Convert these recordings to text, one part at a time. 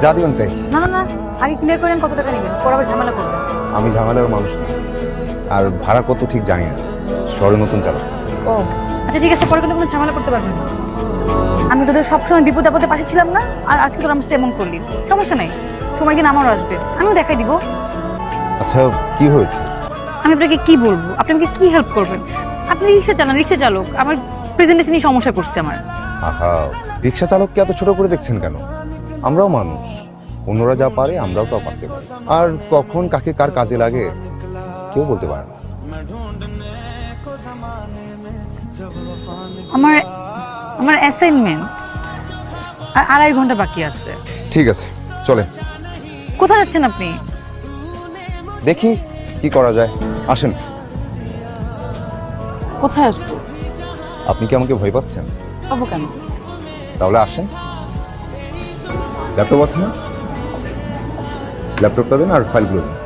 যা দিবেন তাই। না না না, আগে ক্লিয়ার করেন কত টাকা নেবেন, পরে আবার ঝামেলা করবেন। আমি ঝামেলার মানুষ না, আর ভাড়া কত ঠিক জানি না, শহরে নতুন চালক। ও আচ্ছা ঠিক আছে, পরে কিন্তু কোনো ঝামেলা করতে পারবেন না। আমি তোদের সবসময় বিপদ আপদে পাশে ছিলাম না, আর আজকে তোর আমার সাথে এমন করলি, সমস্যা নেই, সময় দিন আমারও আসবে, আমিও দেখাই দিব। আচ্ছা কি হয়েছে? আমি আপনাকে কি বলবো, আপনি আমাকে কি হেল্প করবেন? আপনি রিক্সা চালান, রিক্সা চালক, আমার প্রেজেন্টেশনই সমস্যা করছে আমার। আহা, রিক্সা চালককে এত ছোট করে দেখছেন কেন? আমরাও মানুষ, অন্যরা যা পারে আমরাও তা পারতে পারি। আর কখন কাকে কার কাজে লাগে কেউ বলতে পারে না। আমার আমার অ্যাসাইনমেন্ট আর 2.5 ঘন্টা বাকি আছে। ঠিক আছে চলে। কোথায় যাচ্ছেন আপনি? দেখি কি করা যায়, আসেন। কোথায় আসবো? আপনি কি আমাকে ভয় পাচ্ছেন? পাবো কেন? তাহলে আসেন। ল্যাপটপ আছে না? ল্যাপটপটা দিন আর ফাইলগুলো দিন,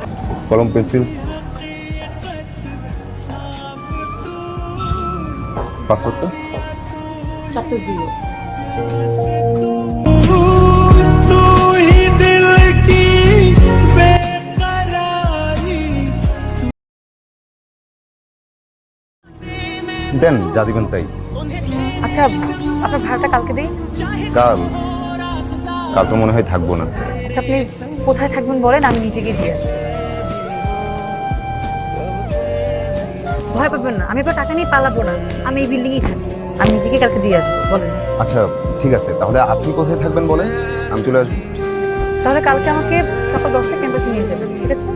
কলম পেন্সিল, পাসওয়ার্ডটা। 4 দেন যা দিবেন তাই। আচ্ছা আপনার ভাড়াটা কালকে দেই। কাল? কাল তো মনে হয় থাকবো না। আচ্ছা আপনি কোথায় থাকবেন বলেন, আমি নিজে গিয়ে দিয়ে আসবো। ভয় পাবেন না, আমি আপনার টাকা নিয়ে পালাবো না, আমি এই বিল্ডিংয়েই থাকি, আমি নিজেকে কালকে দিয়ে আসবো। বলেন। আচ্ছা ঠিক আছে, তাহলে আপনি কোথায় থাকবেন বলেন, আমি চলে আসবো। তাহলে কালকে আমাকে সকাল 10টায় ক্যাম্পাসে নিয়ে যাবেন, ঠিক আছে?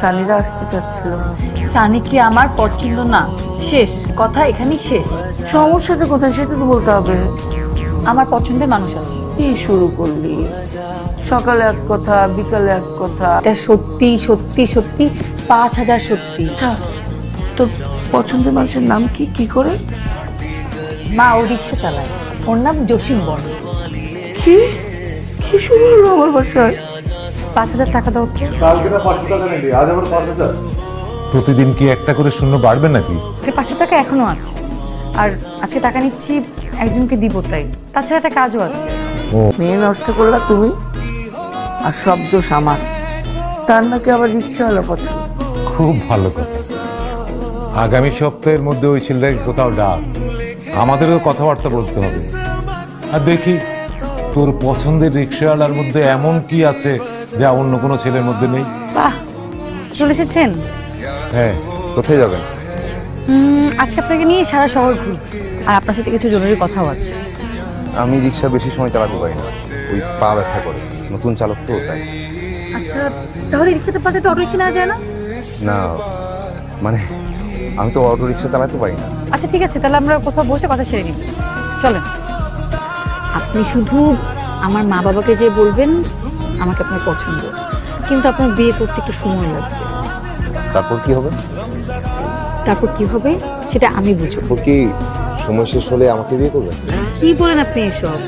সানিরা আসতে চাচ্ছিল। সানি কি আমার পছন্দ না? শেষ কথা, এখানেই শেষ। সমস্যাটা কোথায় সেটা তো বলতে হবে। আমার পছন্দের মানুষ আছে। কি শুরু করলি? সকালে এক কথা, বিকালে এক কথা। এটা সত্যি সত্যি সত্যি 5000 সত্যি। আচ্ছা, তোর পছন্দের মানুষের নাম কি? কি করে? মা ও রিক্সা চালায়, ওর নাম জসিম বর্মা। কি কি শুরু হলো আমার বাসায়? 5000 টাকা দাও তো। কালকে না 500 টাকা নিলি, আজ আবার 5000। প্রতিদিন কি একটা করে শূন্য বাড়বে নাকি? 500 টাকা এখনো আছে, আর আজকে টাকা নিচ্ছি একজনকে দিব তাই, তাছাড়া একটা কাজও আছে। মেয়ে নষ্ট করলা তুমি, আর সব দোষ আমার। তার নাকি আবার রিক্সাওয়ালা পছন্দ। খুব ভালো কথা। আগামী সপ্তাহের মধ্যে ওই ছেলেটাকে কোথাও ডাক, আমাদেরও কথাবার্তা বলতে হবে। আর দেখি তোর পছন্দের রিক্সাওয়ালার মধ্যে এমন কি আছে যা অন্য কোনো ছেলের মধ্যে নেই। বাহ, চলে এসেছেন? হ্যাঁ, কোথায় যাবেন? আজকে আপনাকে নিয়ে সারা শহর ঘুরব, আর আপনার সাথে কিছু জরুরি কথাও আছে। আমি রিক্সা বেশি সময় চালাতে পারি না, ওই পা ব্যথা করে, নতুন চালক তো তাই। আচ্ছা তাহলে রিক্সাটা পাতে তো অটো রিক্সা নেওয়া যায় না? না মানে আমি তো অটো রিক্সা চালাতে পারি না। আচ্ছা ঠিক আছে, তাহলে আমরা কোথাও বসে কথা সেরে নিই, চলেন। আপনি শুধু আমার মা বাবাকে যে বলবেন আমাকে আপনার পছন্দ, কিন্তু আপনার বিয়ে করতে একটু সময় লাগবে। তারপর কি হবে? তারপর কি হবে সেটা আমি বুঝবো। তারপর কি সময় শেষ হলে আমাকে বিয়ে করবেন? কি বলেন আপনি এসব?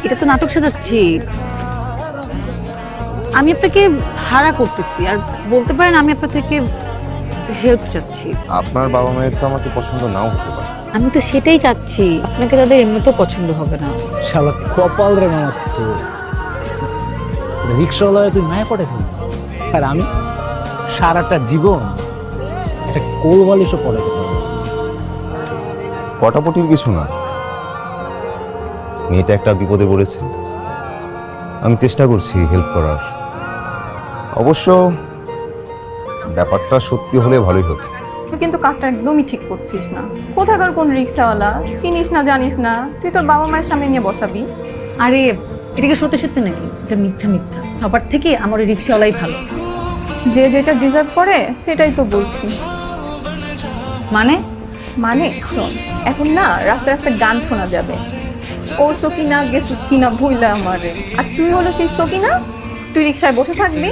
এটা তো নাটক সাজাচ্ছি। আমি আপনাকে ভাড়া করতেছি, আর বলতে পারেন আমি আপনার থেকে হেল্প চাচ্ছি। আপনার বাবা মায়ের তো আমাকে পছন্দ নাও হতে পারে। আমি তো সেটাই চাচ্ছি, আপনাকে তাদের এমনিতেও পছন্দ হবে না। শালা কপাল রে মামা, তো রিক্সাওয়ালা তুই মায়া পড়ে ফেলি, আর আমি সারাটা জীবন এটা কোলবালিশও পড়ে ফেলি। পটাপটির কিছু না, মেয়েটা একটা বিপদে পড়েছে, আমি চেষ্টা করছি হেল্প করার। অবশ্য ব্যাপারটা সত্যি হলে ভালোই হতো। তুই কিন্তু কাজটা একদমই ঠিক করছিস না। কোথাকার কোন রিক্সাওয়ালা চিনিস না, জানিস না, তুই তোর বাবা মায়ের সামনে নিয়ে বসাবি। আরে এটা কি সত্যি সত্যি নাকি? এটা মিথ্যা মিথ্যা, সবার থেকে আমার ওই রিক্সাওয়ালাই ভালো। যে যেটা ডিজার্ভ করে সেটাই তো বলছি। মানে মানে শোন, এখন না রাস্তায় রাস্তায় গান শোনা যাবে, ও সকিনা গেছিস কিনা ভুইলা আমারে, আর তুই হলো সেই সকিনা, তুই রিক্সায় বসে থাকবি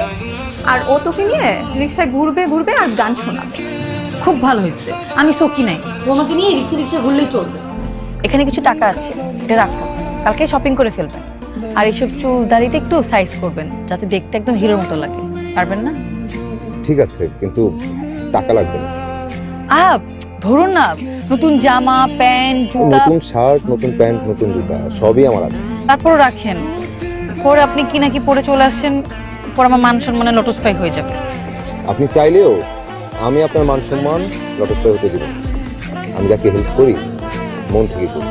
আর ও তোকে নিয়ে রিক্সায় ঘুরবে ঘুরবে আর গান শোনাবে। খুব ভালো হয়েছে, আমি সকি নাই, ও আমাকে নিয়ে রিক্সা রিক্সা ঘুরলেই চলবে। এখানে কিছু টাকা আছে, এটা রাখুন, কালকে শপিং করে ফেলবেন। আর এইসব চুল দাড়িটা একটু সাইজ করবেন যাতে দেখতে একদম হিরোর মতো লাগে, পারবেন না? ঠিক আছে, কিন্তু টাকা লাগবে না। ধরুন না, নতুন জামা প্যান্ট জুতা, নতুন শার্ট, নতুন প্যান্ট, নতুন জুতা সবই আমার আছে। তারপর রাখেন। পরে আপনি কি নাকি পরে চলে আসেন, পরে আমার মান সম্মানে লটস্পাই হয়ে যাবে। আপনি চাইলেও আমি আপনার মান সম্মান যথেষ্ট হতে দিব। আমি যাকে হেল্প করি মন থেকে করি।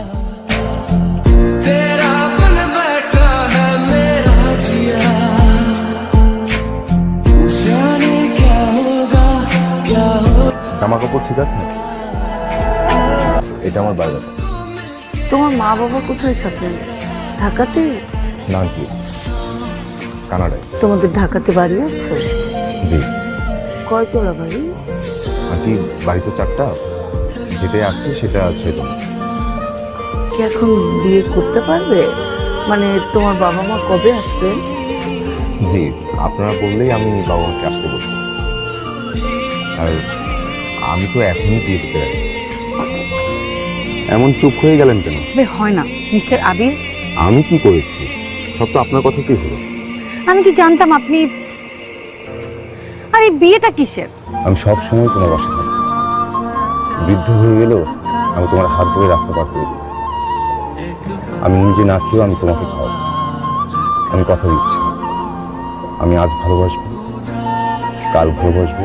জামা কাপড় ঠিক আছে? এটা আমার বাইরে। তোমার মা বাবা কোথায় থাকেন? ঢাকাতে? না কি কানাডায়। তোমাদের ঢাকাতে বাড়ি আছে? জি কয়তলা বাড়ি? আন্টি বাড়ি তো 4টা, যেটাই আসছে সেটা 6তলা। কি এখন বিয়ে করতে পারবে? মানে তোমার বাবা মা কবে আসবেন? জি আপনারা বললেই আমি বাবা মাকে আসতে বলবো। আর আমি তো এখনই বিয়ে করতে রাজি। এমন চুপ হয়ে গেলেন কেন? হয় না মিস্টার আবির, আমি কি করেছি? সব তো আপনার কথা কি হলো? আমি কি জানতাম আপনি, আর এই বিয়েটা কিসের? আমি সব সময় তোমার বাসা থাকি। বৃদ্ধ হয়ে গেলেও আমি তোমার হাত ধরে রাস্তা পার করে দিই। আমি নিজে না খেয়েও আমি তোমাকে খাওয়াবো। আমি কথা দিচ্ছি, আমি আজ ভালোবাসবো, কাল ভালোবাসবো,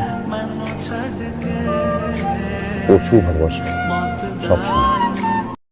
পরশু ভালোবাসবো, সব সময়।